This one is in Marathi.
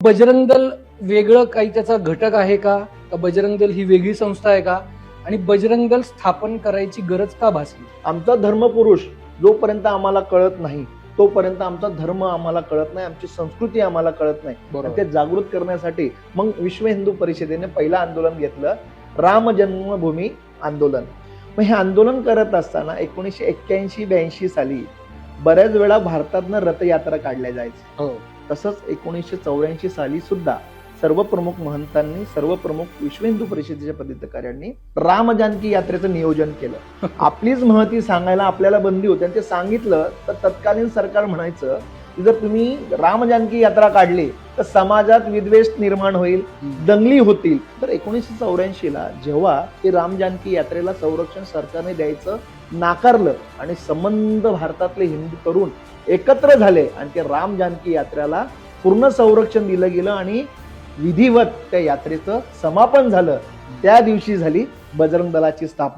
बजरंग दल वेगळं काही त्याचा घटक आहे का? बजरंग दल ही वेगळी संस्था आहे का? आणि बजरंग दल स्थापन करायची गरज का भासली? आमचा धर्मपुरुष जोपर्यंत आम्हाला कळत नाही तोपर्यंत आमचा धर्म आम्हाला कळत नाही, आमची संस्कृती आम्हाला कळत नाही. आणि ते जागृत करण्यासाठी मग विश्व हिंदू परिषदेने पहिलं आंदोलन घेतलं, राम जन्मभूमी आंदोलन. मग हे आंदोलन करत असताना 1981-82 साली बऱ्याच वेळा भारतातनं रथयात्रा काढल्या जायच्या. तसंच 1984 साली सुद्धा सर्व प्रमुख महंतांनी, सर्व प्रमुख विश्व हिंदू परिषदेच्या पदाधिकाऱ्यांनी राम जानकी यात्रेचं नियोजन केलं. आपलीच महती सांगायला आपल्याला बंदी होती आणि ते सांगितलं तर तत्कालीन सरकार म्हणायचं की जर तुम्ही राम जानकी यात्रा काढली तर समाजात विद्वेष निर्माण होईल, दंगली होतील. तर 1984 ला जेव्हा ते राम जानकी यात्रेला संरक्षण सरकारने द्यायचं नाकारलं आणि संबंध भारतातले हिंदू तरुण एकत्र झाले आणि ते राम जानकी यात्रेला पूर्ण संरक्षण दिलं गेलं आणि विधिवत त्या यात्रेचं समापन झालं, त्या दिवशी झाली बजरंग दलाची स्थापना.